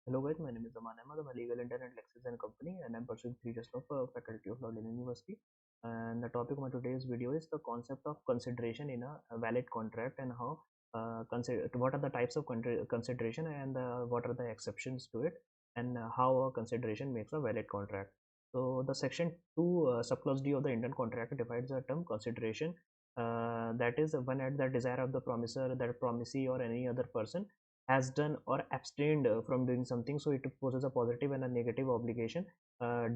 Hello guys, my name is Aman Ahmad. I'm a legal intern at Lexis and Company, and I'm pursuing 3 years of Faculty of Law in University. And the topic of my today's video is the concept of consideration in a valid contract and how consider what are the types of consideration and what are the exceptions to it, and how a consideration makes a valid contract. So the section 2 subclause D of the Indian contract divides the term consideration, that is when at the desire of the promisor, that promisee or any other person has done or abstained from doing something, so it poses a positive and a negative obligation.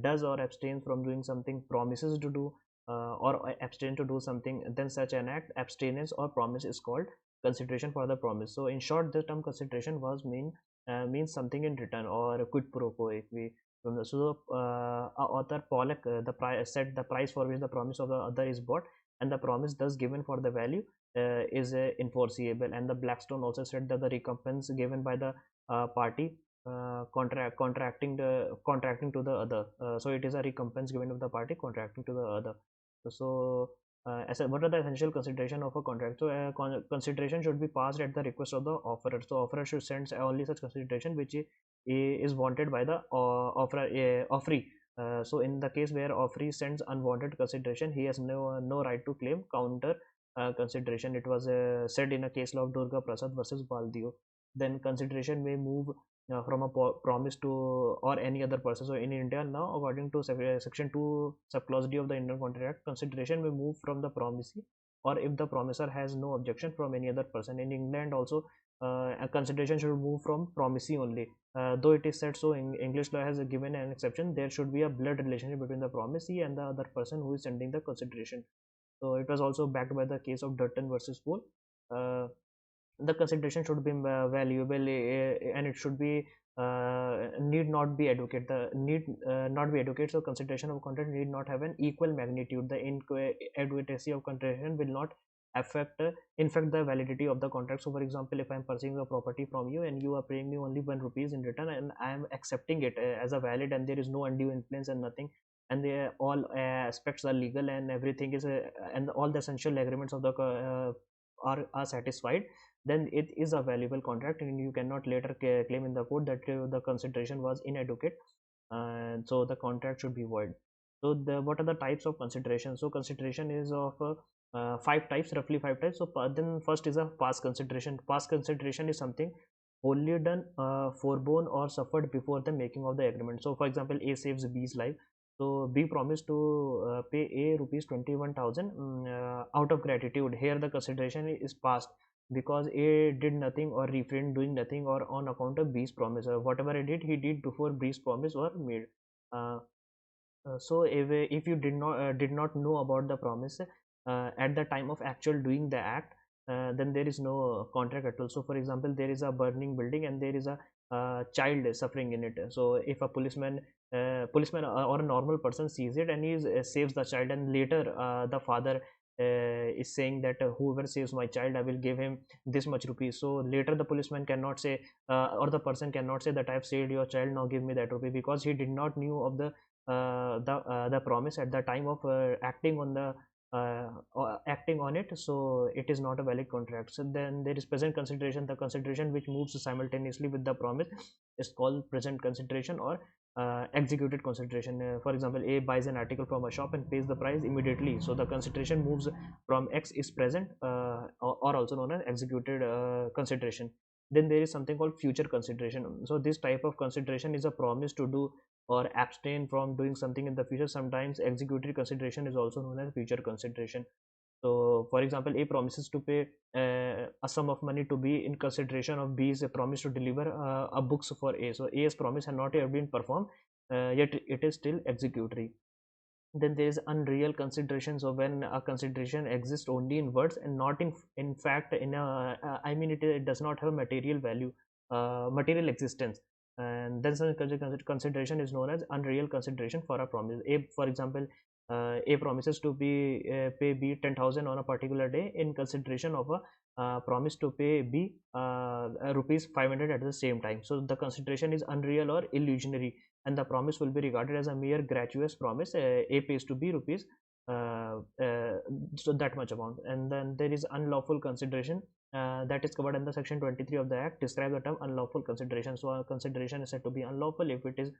Does or abstains from doing something, promises to do or abstain to do something, then such an act, abstinence or promise is called consideration for the promise. So in short, the term consideration was means something in return or a quid pro quo. If we so author Pollock said the price for which the promise of the other is bought and the promise thus given for the value is enforceable. And the Blackstone also said that the recompense given by the party contracting to the other, so it is a recompense given to the party contracting to the other. So what are the essential consideration of a contract? So consideration should be passed at the request of the offerer. So offerer should send only such consideration which is wanted by the offeree. So in the case where offeree sends unwanted consideration, he has no right to claim counter consideration. It was said in a case law of Durga Prasad versus Baldio. Then consideration may move from a promise to or any other person. So in India now, according to section 2 subclause D of the Indian contract, consideration may move from the promisee or if the promiser has no objection from any other person. In England also, a consideration should move from promisee only. Though it is said so, English law has given an exception. There should be a blood relationship between the promisee and the other person who is sending the consideration. So it was also backed by the case of Dutton versus Poole. Uh, the consideration should be valuable, and it should be need not be educate the need not be educate. So consideration of contract need not have an equal magnitude. The inadequacy of consideration will not affect in fact the validity of the contract. So for example, if I am purchasing a property from you and you are paying me only 1 rupees in return, and I am accepting it as a valid, and there is no undue influence and nothing, and they all aspects are legal and everything is and all the essential agreements of the are satisfied, then it is a valuable contract and you cannot later claim in the court that the consideration was inadequate, and so the contract should be void. So what are the types of consideration? So consideration is of 5 types, roughly 5 types. So then first is a past consideration. Past consideration is something wholly done, forborne or suffered before the making of the agreement. So for example, A saves B's life. So B promised to pay A rupees 21,000 out of gratitude. Here the consideration is past because A did nothing or refrained doing nothing or on account of B's promise, or whatever he did before B's promise were made. Uh, so if you did not know about the promise at the time of actual doing the act, then there is no contract at all. So for example, there is a burning building and there is a child suffering in it. So if a policeman or a normal person sees it and he saves the child, and later the father is saying that whoever saves my child, I will give him this much rupees. So later the policeman cannot say or the person cannot say that I have saved your child, now give me that rupee, because he did not knew of the promise at the time of acting on it. So it is not a valid contract. So then there is present consideration. The consideration which moves simultaneously with the promise is called present consideration or executed consideration. For example, A buys an article from a shop and pays the price immediately, so the consideration moves from X is present, or also known as executed consideration. Then there is something called future consideration. So this type of consideration is a promise to do or abstain from doing something in the future. Sometimes executed consideration is also known as future consideration. So for example, A promises to pay a sum of money to B in consideration of B's promise to deliver a books for A. So A's promise has not yet been performed, yet it is still executory. Then there is unreal consideration. So when a consideration exists only in words and not in fact in a I mean it does not have material value, material existence, and then some consideration is known as unreal consideration for a promise. A, for example, A promises to pay B 10,000 on a particular day in consideration of a promise to pay B rupees 500 at the same time. So the consideration is unreal or illusionary, and the promise will be regarded as a mere gratuitous promise. A pays to B rupees, so that much amount. And then there is unlawful consideration. that is covered in the section 23 of the act describe the term unlawful consideration. So a consideration is said to be unlawful if it is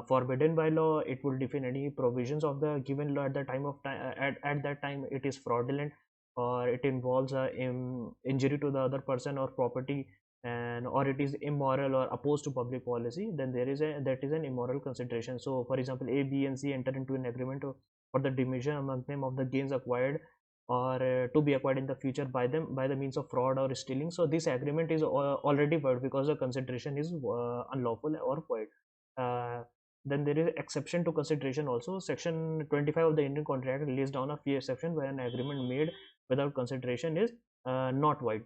forbidden by law. It will define any provisions of the given law at the time of time, at that time it is fraudulent, or it involves injury to the other person or property, and or it is immoral or opposed to public policy, then that is an immoral consideration. So for example, A, B and C enter into an agreement for the division among them of the gains acquired or to be acquired in the future by them by the means of fraud or stealing. So this agreement is already void because the consideration is unlawful or void. uh, then there is exception to consideration also. Section 25 of the Indian contract lays down a few exceptions where an agreement made without consideration is not void.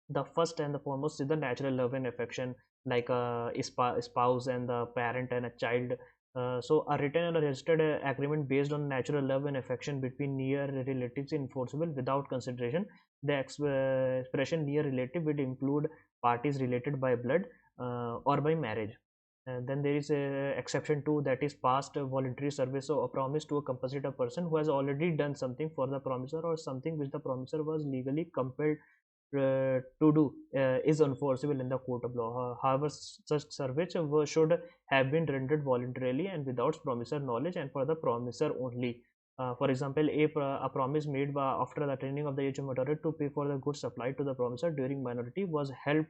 The first and the foremost is the natural love and affection, like a spouse and the parent and a child. So a written and a registered agreement based on natural love and affection between near relatives is enforceable without consideration. The expression near relative would include parties related by blood or by marriage. And then there is a exception to that is past voluntary service. So a promise to compensate a person who has already done something for the promiser or something which the promiser was legally compelled to do is enforceable in the court of law. However, such service should have been rendered voluntarily and without promisor knowledge and for the promiser only. For example, a promise made after the attaining of the age of majority to pay for the goods supplied to the promiser during minority was held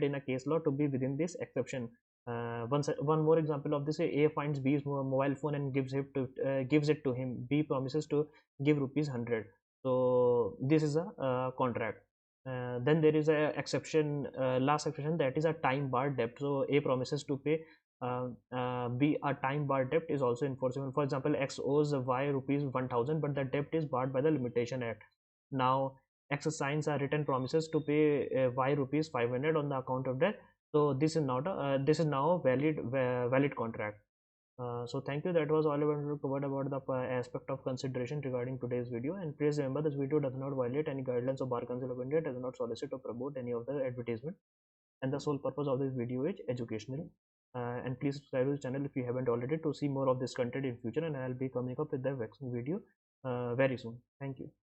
in a case law to be within this exception. One more example of this: A finds B's mobile phone and gives it to him. B promises to give rupees 100. So this is a contract. Then there is a exception, last exception, that is a time bar debt. So A promises to pay B a time bar debt is also enforceable. For example, X owes Y rupees 1000, but the debt is barred by the Limitation Act. Now X signs a written promises to pay Y rupees 500 on the account of debt. So this is now a valid contract. So thank you. That was all I wanted to cover about the aspect of consideration regarding today's video. And please remember, this video does not violate any guidelines of Bar Council of India, does not solicit or promote any of the advertisement, and the sole purpose of this video is educational. And please subscribe to the channel if you haven't already to see more of this content in future. And I'll be coming up with the next video very soon. Thank you.